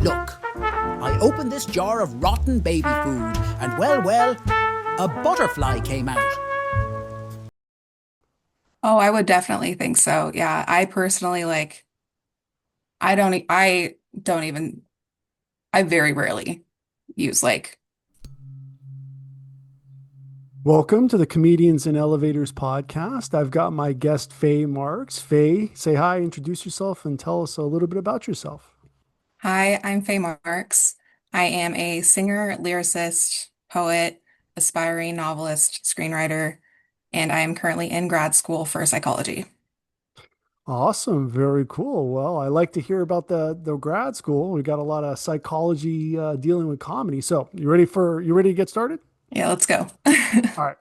Look, I opened this jar of rotten baby food, and well, a butterfly came out. Oh, I would definitely think so. Yeah, I personally like I don't even I very rarely use like Welcome to the Comedians in Elevators podcast. I've got my guest, Faye Marks. Faye, say hi, introduce yourself, and tell us a little bit about yourself. Hi, I'm Faye Marx. I am a singer, lyricist, poet, aspiring novelist, screenwriter, and I am currently in grad school for psychology. Awesome. Very cool. Well, I like to hear about the grad school. We got a lot of psychology dealing with comedy. So you ready to get started? Yeah, let's go. All right.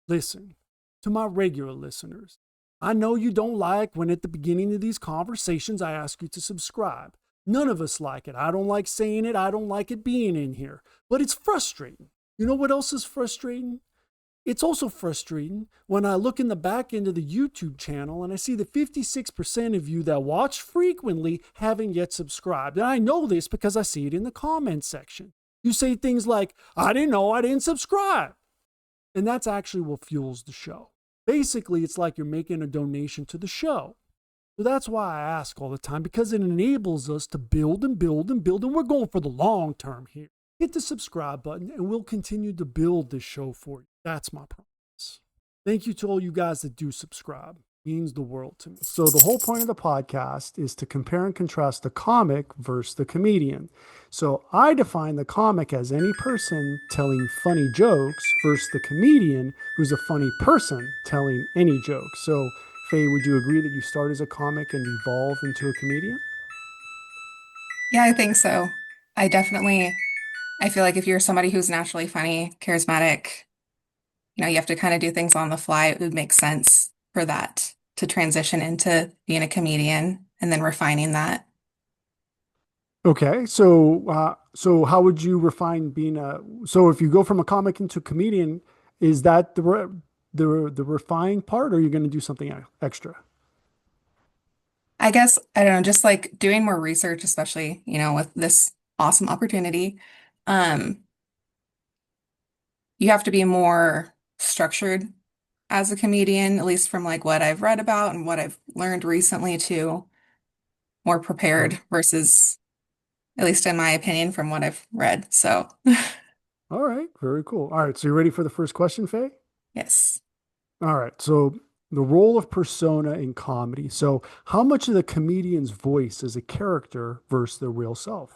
Listen, to my regular listeners, I know you don't like when at the beginning of these conversations I ask you to subscribe. None of us like it. I don't like saying it. I don't like it being in here. But it's frustrating. You know what else is frustrating? It's also frustrating when I look in the back end of the YouTube channel and I see that 56% of you that watch frequently haven't yet subscribed. And I know this because I see it in the comments section. You say things like, I didn't know I didn't subscribe. And that's actually what fuels the show. Basically, it's like you're making a donation to the show. So that's why I ask all the time, because it enables us to build and build and build, and we're going for the long term here. Hit the subscribe button, and we'll continue to build this show for you. That's my promise. Thank you to all you guys that do subscribe. It means the world to me. So the whole point of the podcast is to compare and contrast the comic versus the comedian. So I define the comic as any person telling funny jokes versus the comedian who's a funny person telling any joke. So Faye, would you agree that you start as a comic and evolve into a comedian? Yeah, I think so. I feel like if you're somebody who's naturally funny, charismatic, you have to kind of do things on the fly. It would make sense for that to transition into being a comedian and then refining that. Okay, so how would you refine being a so if you go from a comic into a comedian, is that the refined part, or are you going to do something extra? I guess, I don't know, just like doing more research, especially, with this awesome opportunity. Um, you have to be more structured as a comedian, at least from like what I've read about and what I've learned recently too, more All prepared versus, at least in my opinion, from what I've read. So, all right, very cool. All right, so you ready for the first question, Faye? yes. All right, so the role of persona in comedy. So how much of the comedian's voice is a character versus their real self?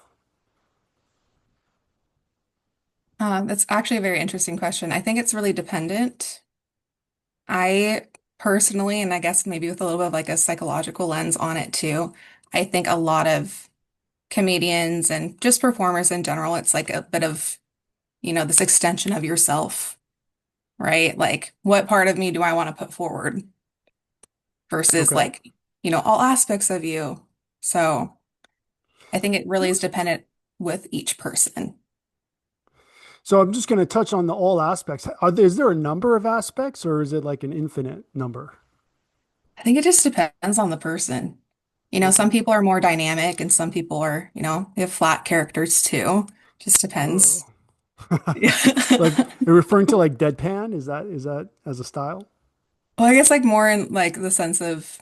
That's actually a very interesting question. I think it's really dependent. I personally, and I guess maybe with a little bit of like a psychological lens on it too, I think a lot of comedians and just performers in general, it's like a bit of, this extension of yourself, right? Like, what part of me do I want to put forward versus Okay. like, all aspects of you. So I think it really is dependent with each person. So I'm just going to touch on the all aspects. Is there a number of aspects, or is it like an infinite number? I think it just depends on the person. Some Okay. people are more dynamic and some people are, they have flat characters too. Just Oh. depends. Yeah. Like you're referring to like deadpan? Is that as a style? Well, I guess like more in like the sense of,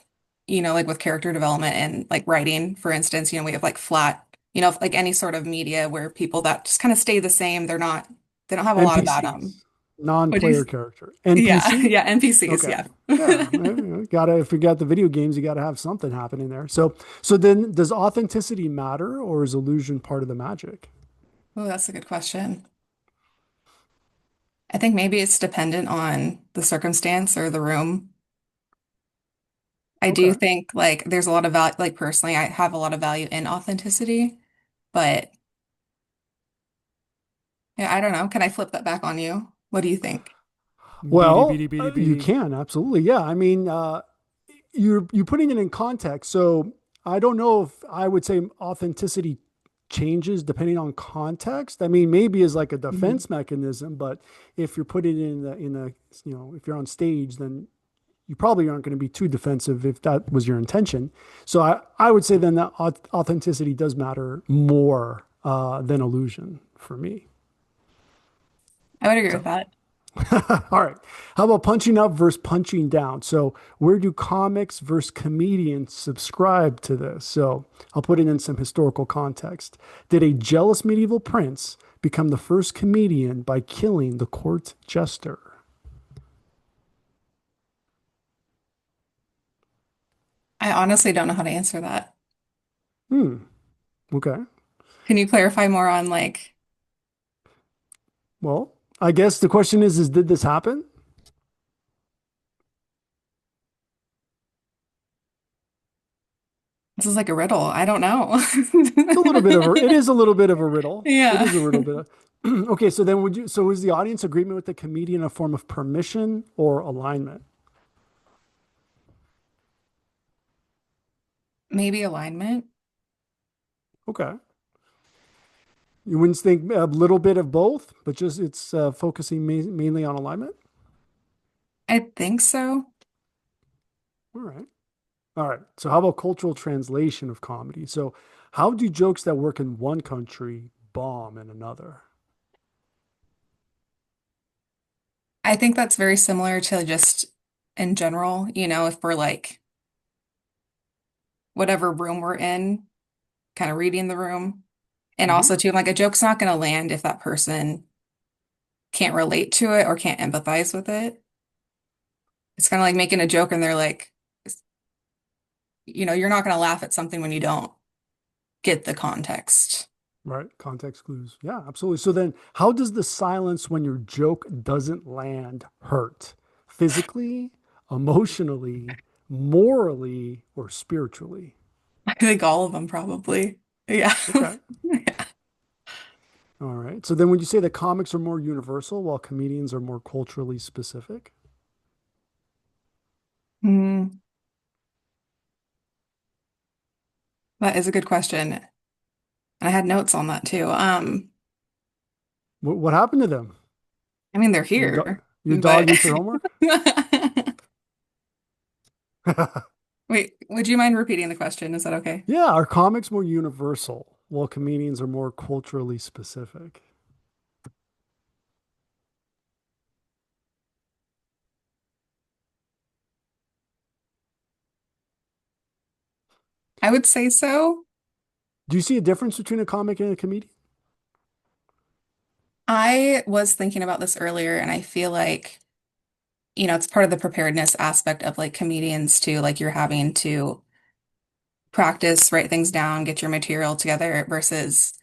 like with character development and like writing, for instance, we have like flat, like any sort of media where people that just kind of stay the same, they don't have a lot about them. NPCs, Would you? non-player character. Yeah, NPC? yeah, NPCs, Okay. yeah. Yeah, gotta if you got the video games, you gotta have something happening there. So then does authenticity matter or is illusion part of the magic? Oh, that's a good question. I think maybe it's dependent on the circumstance or the room. I do Okay. think like there's a lot of value, like personally, I have a lot of value in authenticity, but yeah, I don't know. Can I flip that back on you? What do you think? Well, you Beady. can absolutely. Yeah. I mean, you're putting it in context. So I don't know if I would say authenticity changes depending on context. I mean, maybe as like a Mhm. defense mechanism, but if you're putting it if you're on stage, then you probably aren't going to be too defensive if that was your intention. So I would say then that authenticity does matter more than illusion for me. I would agree with So, that. all right. How about punching up versus punching down? So, where do comics versus comedians subscribe to this? So, I'll put it in some historical context. Did a jealous medieval prince become the first comedian by killing the court jester? I honestly don't know how to answer that. Hmm. Okay. Can you clarify more on like, Well, I guess the question is did this happen? this is like a riddle. I don't know. It's a little bit of a, it is a little bit of a riddle. It Yeah. is a riddle bit. Okay, so then so is the audience agreement with the comedian a form of permission or alignment? Maybe alignment. Okay. You wouldn't think a little bit of both, but just it's focusing mainly on alignment? I think so. All right. All right. So how about cultural translation of comedy? So how do jokes that work in one country bomb in another? I think that's very similar to just in general, if we're like whatever room we're in, kind of reading the room. And Hmm. also too, like a joke's not going to land if that person can't relate to it or can't empathize with it. It's kind of like making a joke and they're like, you're not going to laugh at something when you don't get the context. Right. Context clues. Yeah, absolutely. So then how does the silence when your joke doesn't land hurt? Physically, emotionally, morally, or spiritually? I think all of them probably. Yeah. Okay. All right. So then would you say that comics are more universal while comedians are more culturally specific? Hmm, that is a good question. And I had notes on that too. What happened to them? I mean, they're Your here, your but dog ate your homework? wait, would you mind repeating the question? Is that okay? Yeah, are comics more universal while comedians are more culturally specific? I would say so. Do you see a difference between a comic and a comedian? I was thinking about this earlier, and I feel like, it's part of the preparedness aspect of like comedians too. Like you're having to practice, write things down, get your material together versus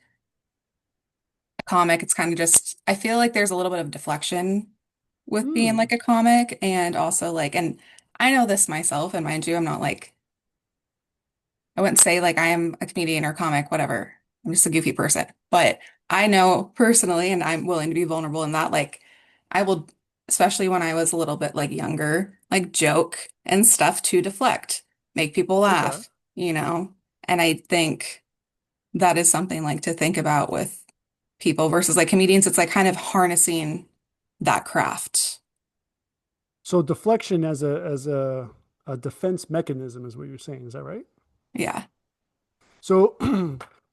a comic. It's kind of just, I feel like there's a little bit of deflection with being Hmm. like a comic and also like, and I know this myself, and mind you, I'm not like, I wouldn't say like I am a comedian or comic, whatever. I'm just a goofy person. But I know personally, and I'm willing to be vulnerable in that, like I will, especially when I was a little bit like younger, like joke and stuff to deflect, make people Okay. laugh. And I think that is something like to think about with people versus like comedians. It's like kind of harnessing that craft. So deflection as a defense mechanism is what you're saying. Is that right? Yeah, So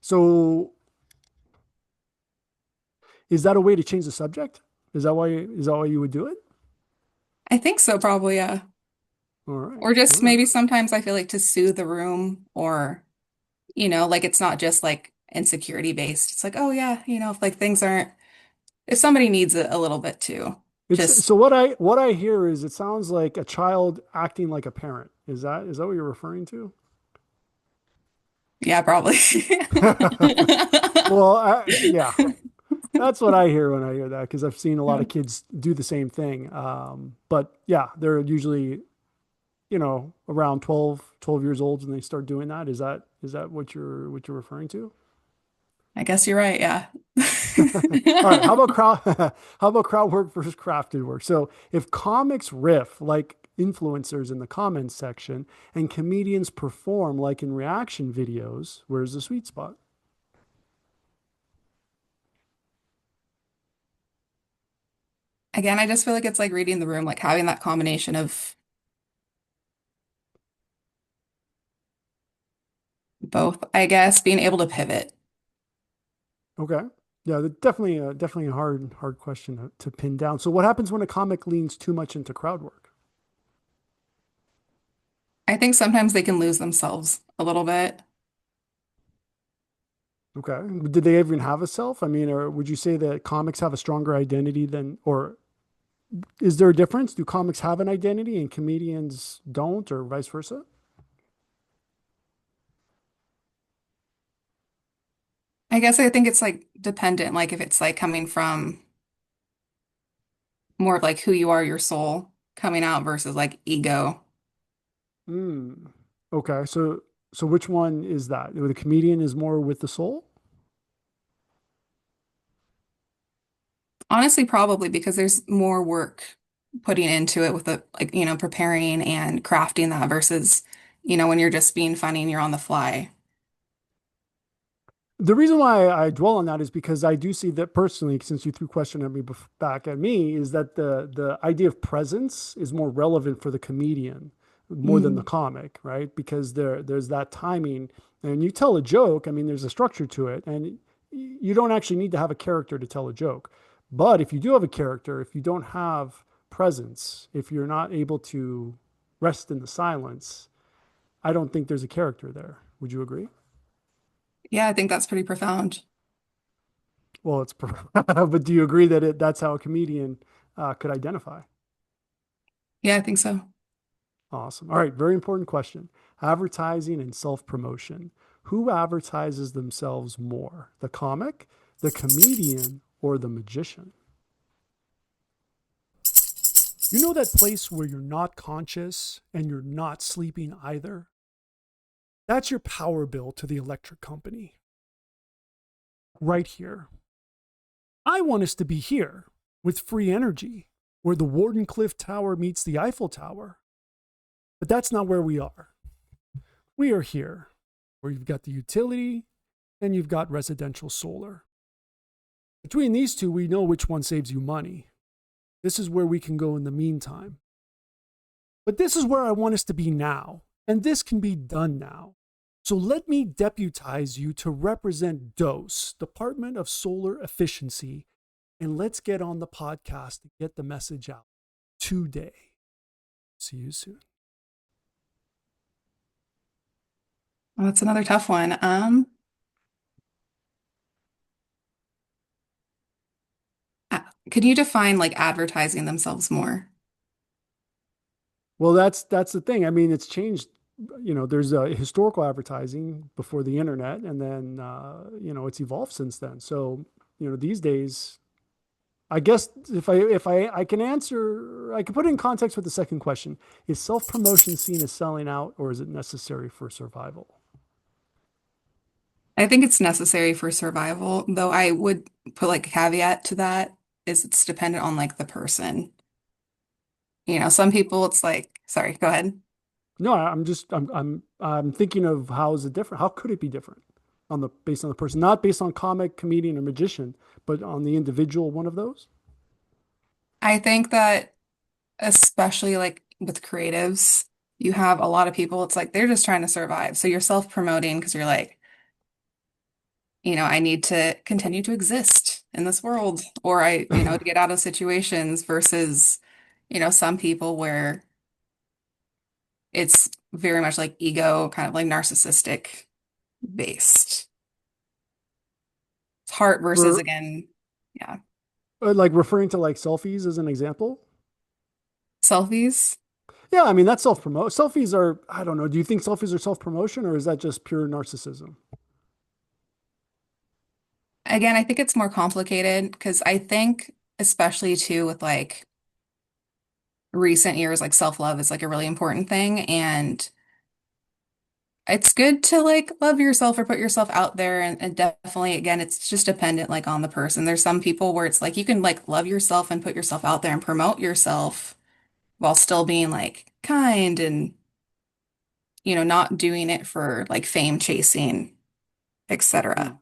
so is that a way to change the subject? Is that why you would do it? I think so, probably. Yeah. All right. Or All just right. maybe sometimes I feel like to soothe the room or like it's not just like insecurity based. It's like, oh yeah, if like things aren't, if somebody needs it a little bit too, It's just, so what I hear is it sounds like a child acting like a parent. Is that what you're referring to? yeah, probably. Well, yeah, that's what I hear when I hear that because I've seen a lot of kids do the same thing. But yeah, they're usually, around 12 years old when they start doing that. Is that what you're referring to? I guess you're right. Yeah. All right. How about crowd? How about crowd work versus crafted work? So if comics riff like influencers in the comments section and comedians perform like in reaction videos, where's the sweet spot? Again, I just feel like it's like reading the room, like having that combination of both, I guess, being able to pivot. Okay. Yeah, definitely a hard question to pin down. So what happens when a comic leans too much into crowd work? I think sometimes they can lose themselves a little bit. Okay. Did they even have a self? I mean, or would you say that comics have a stronger identity than, or is there a difference? Do comics have an identity and comedians don't, or vice versa? I guess I think it's like dependent, like if it's like coming from more of like who you are, your soul coming out versus like ego. Hmm. Okay. So which one is that? The comedian is more with the soul? Honestly, probably because there's more work putting into it with the like, preparing and crafting that versus, when you're just being funny and you're on the fly. The reason why I dwell on that is because I do see that personally, since you threw question at me back at me, is that the idea of presence is more relevant for the comedian more than the Mm. comic, right? Because there's that timing, and you tell a joke. I mean, there's a structure to it, and you don't actually need to have a character to tell a joke. But if you do have a character, if you don't have presence, if you're not able to rest in the silence, I don't think there's a character there. Would you agree? Yeah, I think that's pretty profound. Well, it's, but do you agree that that's how a comedian could identify? Yeah, I think so. Awesome. All right. Very important question. Advertising and self-promotion. Who advertises themselves more? The comic, the comedian, or the magician? You know that place where you're not conscious and you're not sleeping either? That's your power bill to the electric company. Right here. I want us to be here with free energy, where the Wardenclyffe Tower meets the Eiffel Tower. But that's not where we are. We are here, where you've got the utility and you've got residential solar. Between these two, we know which one saves you money. This is where we can go in the meantime. But this is where I want us to be now, and this can be done now. So let me deputize you to represent DOSE, Department of Solar Efficiency, and let's get on the podcast to get the message out today. See you soon. Well, that's another tough one. Uh, could you define like advertising themselves more? Well, that's the thing. I mean, it's changed. There's historical advertising before the internet, and then it's evolved since then. So these days, I guess if I can answer, I can put it in context with the second question: is self promotion seen as selling out, or is it necessary for survival? I think it's necessary for survival, though I would put like a caveat to that is it's dependent on like the person. Some people it's like, sorry, go ahead. No, I'm thinking of how is it different? How could it be different based on the person, not based on comic, comedian, or magician, but on the individual one of those? I think that especially like with creatives, you have a lot of people, it's like they're just trying to survive. So you're self-promoting because you're like, I need to continue to exist in this world, or to get out of situations versus, some people where it's very much like ego, kind of like narcissistic based. It's heart versus For again, yeah, like referring to like selfies as an example. selfies. Yeah, I mean that's self promote. Selfies are, I don't know. Do you think selfies are self promotion or is that just pure narcissism? Again, I think it's more complicated because I think, especially too, with like recent years, like self-love is like a really important thing. And it's good to like love yourself or put yourself out there. And definitely, again, it's just dependent like on the person. There's some people where it's like you can like love yourself and put yourself out there and promote yourself while still being like kind and, not doing it for like fame chasing, Hmm. etc.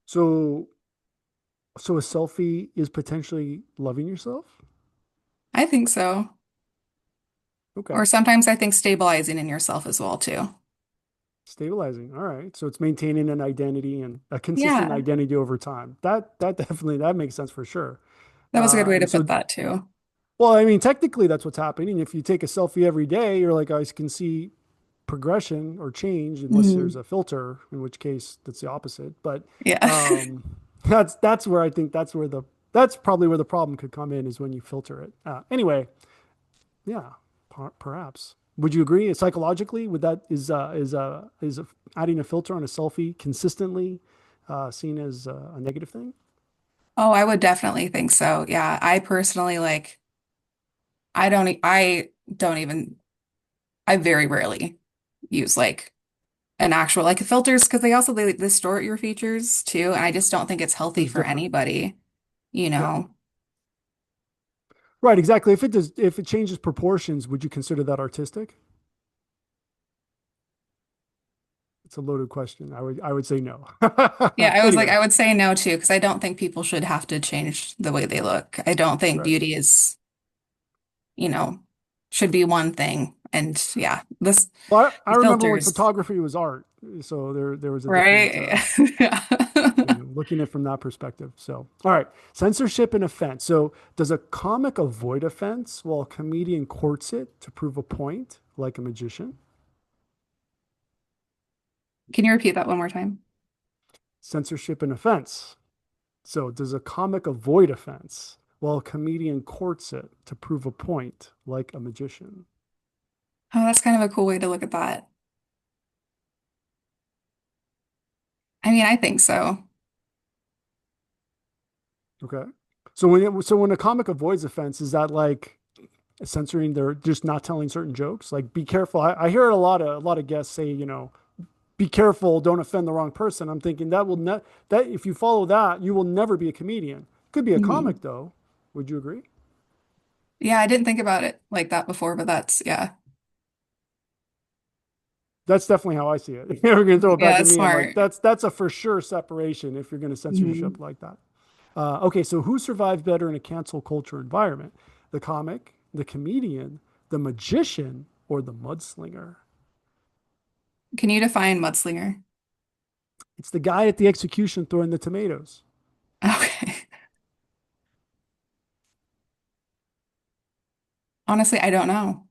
So, so a selfie is potentially loving yourself? I think so. Okay. Or sometimes I think stabilizing in yourself as well too. Stabilizing. All right. So it's maintaining an identity and a consistent Yeah, identity over time. That definitely that makes sense for sure. that was a good way to And put so, that too. well, I mean, technically that's what's happening. If you take a selfie every day, you're like, I can see progression or change, unless there's Mhm. a filter, in which case that's the opposite. But Yeah. that's where I think that's probably where the problem could come in, is when you filter it. Anyway, yeah, perhaps. Would you agree psychologically with that? Is adding a filter on a selfie consistently seen as a negative thing? Oh, I would definitely think so. Yeah, I personally like I don't even I very rarely use like an actual like filters because they also they distort your features too, and I just don't think it's healthy It's for different. anybody, you Yeah. know. Right, exactly. If it changes proportions, would you consider that artistic? It's a loaded question. I would say no. Yeah, I was like Anyway, I would say no too because I don't think people should have to change the way they look. I don't think right. beauty is, you know, should be one thing. And yeah, this Well, I the remember when filters, photography was art, so there was a different right? Yeah. looking at it from that perspective. So, all right, censorship and offense. So, does a comic avoid offense while a comedian courts it to prove a point, like a magician? Can you repeat that one more time? Censorship and offense. So, does a comic avoid offense while a comedian courts it to prove a point, like a magician? Oh, that's kind of a cool way to look at that. I mean, I think so. Okay. So when a comic avoids offense, is that like censoring? They're just not telling certain jokes. Like, be careful. I hear it a lot of guests say, be careful, don't offend the wrong person. I'm thinking that if you follow that, you will never be a comedian. Could be a Mhm. comic though. Would you agree? Yeah, I didn't think about it like that before, but that's yeah. That's definitely how I see it. If you're going to throw it Yeah, back at that's me, I'm like, smart. that's a for sure separation if you're going to censorship Mhm. like that. Okay, so who survived better in a cancel culture environment? The comic, the comedian, the magician, or the mudslinger? Can you define mudslinger? It's the guy at the execution throwing the tomatoes. Okay. Honestly, I don't know.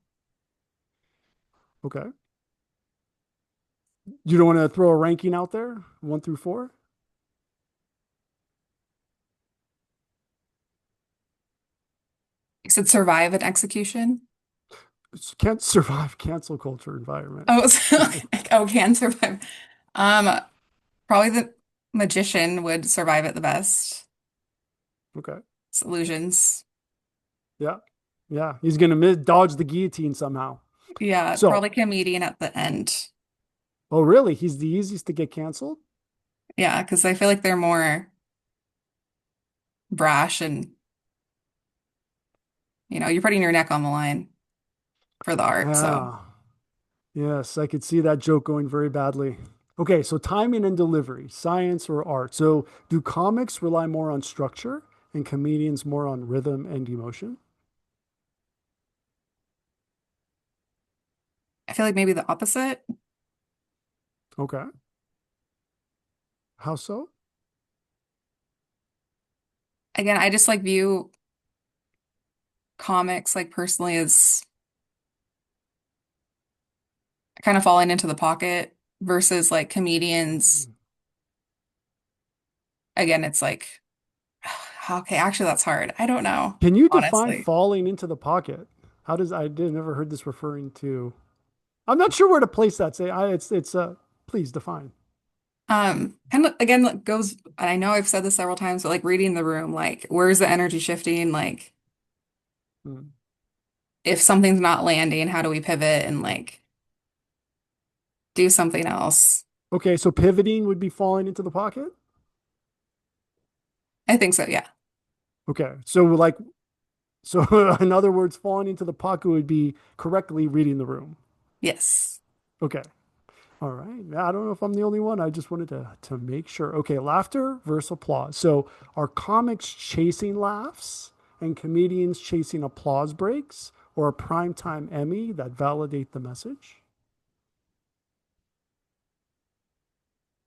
Okay. You don't want to throw a ranking out there, 1 through 4? You said survive an execution? Can't survive cancel culture environment. Oh, oh, can survive. Um, Probably the magician would survive it the best. Okay. It's illusions. Yeah. Yeah. He's going to dodge the guillotine somehow. Yeah, So, probably comedian at the end. oh, really? He's the easiest to get canceled? Yeah, because I feel like they're more brash and, you're putting your neck on the line for the art. So Yeah. Yes. I could see that joke going very badly. Okay. So, timing and delivery, science or art. So, do comics rely more on structure and comedians more on rhythm and emotion? I feel like maybe the opposite. Okay. How so? Again, I just like view comics like personally as kind of falling into the pocket versus like comedians. Again, it's like, okay, actually, that's hard. I don't know, Can you define honestly. falling into the pocket? How does I did never heard this referring to? I'm not sure where to place that. Say, please define. Kind of again like, goes, and I know I've said this several times, but like reading the room, like where's the energy shifting? Like Hmm. if something's not landing, how do we pivot and like do something else? Okay, so pivoting would be falling into the pocket. I think so, yeah. Okay, so in other words, falling into the pocket would be correctly reading the room. Yes. Okay, all right. I don't know if I'm the only one. I just wanted to make sure. Okay, laughter versus applause. So are comics chasing laughs and comedians chasing applause breaks, or a primetime Emmy that validate the message?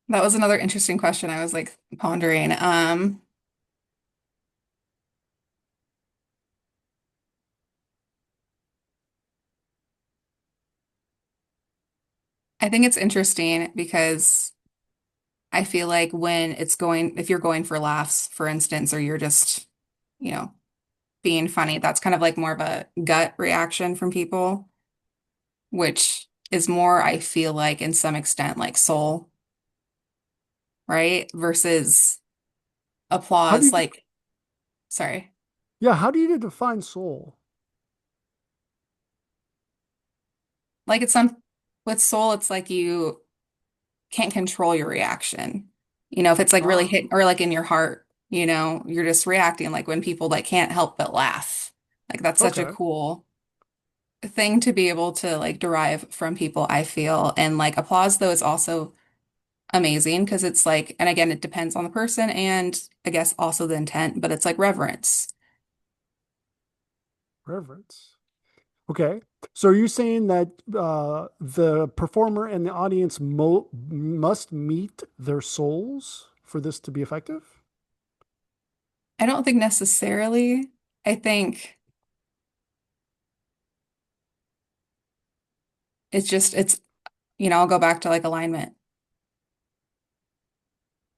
That was another interesting question I was like pondering. I think it's interesting because I feel like if you're going for laughs, for instance, or you're just, you know, being funny, that's kind of like more of a gut reaction from people, which is more, I feel like, in some extent, like soul, right? Versus How do applause, you, like, sorry, yeah, how do you define soul? like it's some, with soul, it's like you can't control your reaction. If it's like really Ah, hit or like in your heart, you're just reacting like when people like can't help but laugh. Like that's such a okay. cool thing to be able to like derive from people, I feel. And like applause though is also amazing because it's like, and again, it depends on the person and I guess also the intent, but it's like reverence. Reverence. Okay. So are you saying that the performer and the audience must meet their souls for this to be effective? I don't think necessarily. I think I'll go back to like alignment.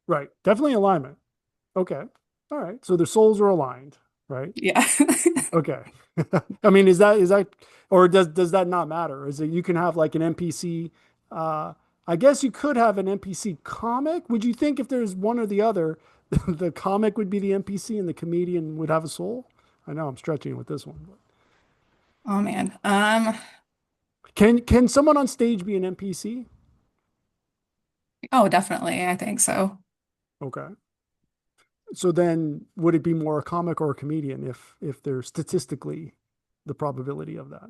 Right. Definitely alignment. Okay. All right. So their souls are aligned, right? Yeah. Okay. I mean, is that or does that not matter? Is it you can have like an NPC I guess you could have an NPC comic. Would you think if there's one or the other, the comic would be the NPC and the comedian would have a soul? I know I'm stretching with this one. Oh man. Can someone on stage be an NPC? Oh, definitely. I think so. Okay. So then would it be more a comic or a comedian if there's statistically the probability of that?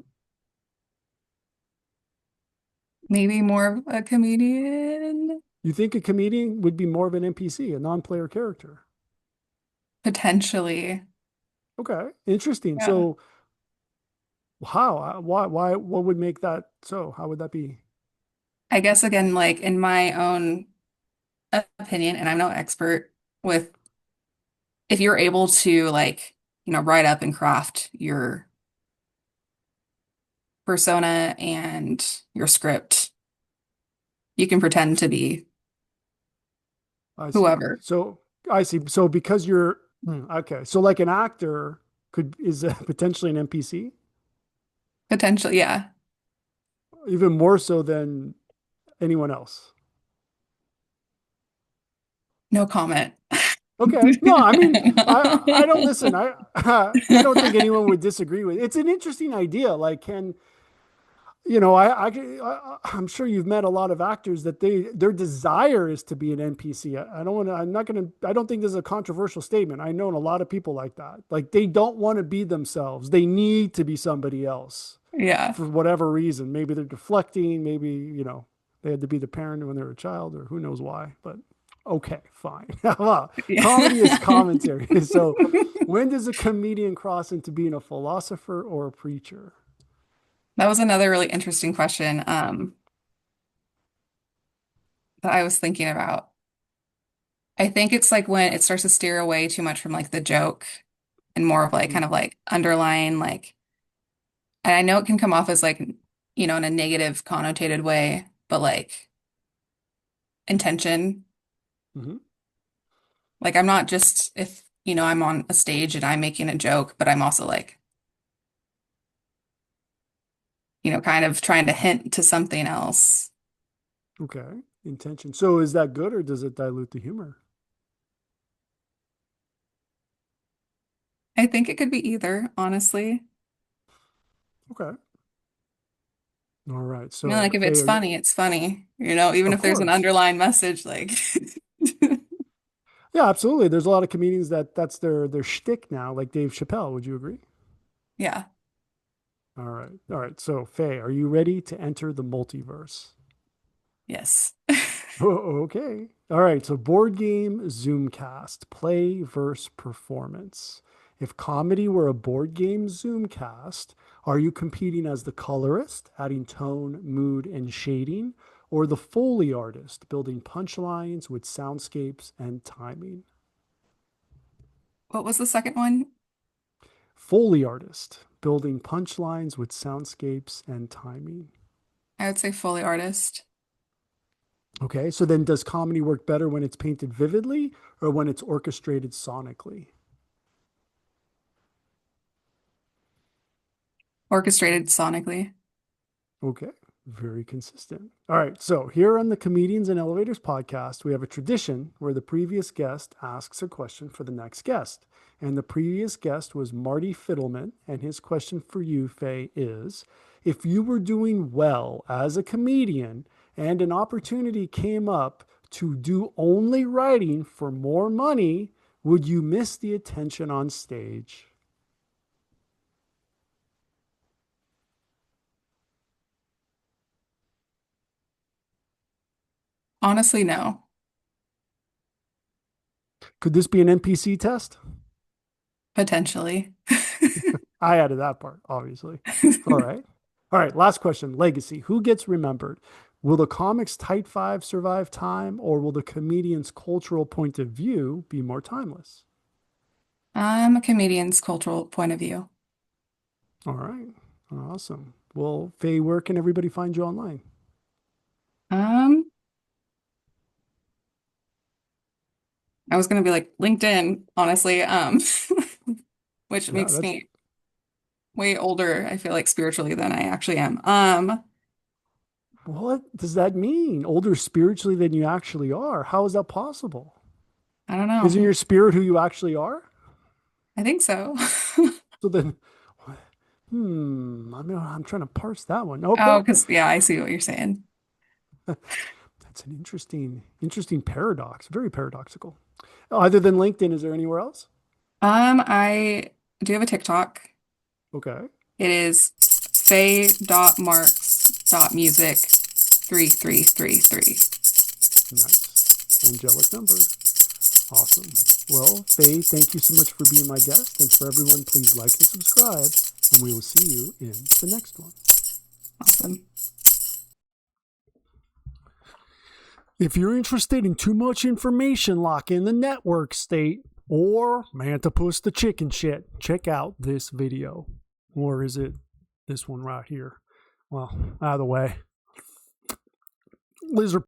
Maybe more of a comedian, You think a comedian would be more of an NPC, a non-player character? potentially. Okay, interesting. Yeah. So how? Why? What would make that so? How would that be? I guess again, like in my own opinion, and I'm no expert with if you're able to like, write up and craft your persona and your script, you can pretend to be I see. whoever. So I see. So because you're okay, so like an actor could is potentially an NPC, Potentially, yeah. even more so than anyone else. No comment. Okay. No, I mean, I don't listen. I don't think anyone would disagree with it. It's an interesting idea. Like, can I'm sure you've met a lot of actors that their desire is to be an NPC. I don't want to. I'm not going to. I don't think this is a controversial statement. I know a lot of people like that. Like they don't want to be themselves. They need to be somebody else Yeah. for whatever reason. Maybe they're deflecting. Maybe they had to be the parent when they were a child, or who knows why. But okay, fine. Well, Yeah. comedy is commentary. So, when does a comedian cross into being a philosopher or a preacher? That was another really interesting question, that I was thinking about. I think it's like when it starts to steer away too much from like the joke and more of like kind of Mm-hmm. like underlying like, and I know it can come off as like, in a negative connotated way, but like intention. Mm-hmm. Like I'm not just if, I'm on a stage and I'm making a joke, but I'm also like, kind of trying to hint to something else. Okay. Intention. So is that good or does it dilute the humor? I think it could be either, honestly. Okay. All right. Like So, if Faye, it's are you, funny, it's funny, even of if there's an course. underlying message, like, Yeah, absolutely. There's a lot of comedians that's their shtick now, like Dave Chappelle. Would you agree? yeah, All right. All right. So, Faye, are you ready to enter the multiverse? yes. Oh, okay. All right. So, board game Zoomcast, play versus performance. If comedy were a board game Zoomcast, are you competing as the colorist, adding tone, mood, and shading? or the Foley artist building punchlines with soundscapes and timing? What was the second one? Foley artist building punchlines with soundscapes and timing. I would say Foley artist. Okay, so then does comedy work better when it's painted vividly or when it's orchestrated sonically? Orchestrated sonically. Okay, very consistent. All right, so here on the Comedians and Elevators podcast, we have a tradition where the previous guest asks a question for the next guest. And the previous guest was Marty Fiddleman, and his question for you, Faye, is if you were doing well as a comedian and an opportunity came up to do only writing for more money, would you miss the attention on stage? Honestly, no. Could this be an NPC test? Potentially. I added that part, obviously. All right. All right. Last question. Legacy. Who gets remembered? Will the comic's tight five survive time, or will the comedian's cultural point of view be more timeless? I'm a comedian's cultural point of view. All right. Awesome. Well, Faye, where can everybody find you online? Um, I was gonna be like LinkedIn, honestly, which Yeah, makes that's me way older, I feel like spiritually than I actually am. what does that mean? Older spiritually than you actually are. How is that possible? I don't Isn't know. your spirit who you actually are? I think so. So then, I'm trying to parse that one. Nope, Oh, nope. because yeah, I see what you're saying. That's an interesting paradox. Very paradoxical. Other than LinkedIn, is there anywhere else? I do have a TikTok. Okay. It is faye.marks.music3333. Nice. Angelic number. Awesome. Well, Faye, thank you so much for being my guest. And for everyone, please like and subscribe. And we will see you in the next one. Awesome. If you're interested in too much information like in the network state or Mantipus the chicken shit, check out this video. Or is it this one right here? Well, either way. Lizard.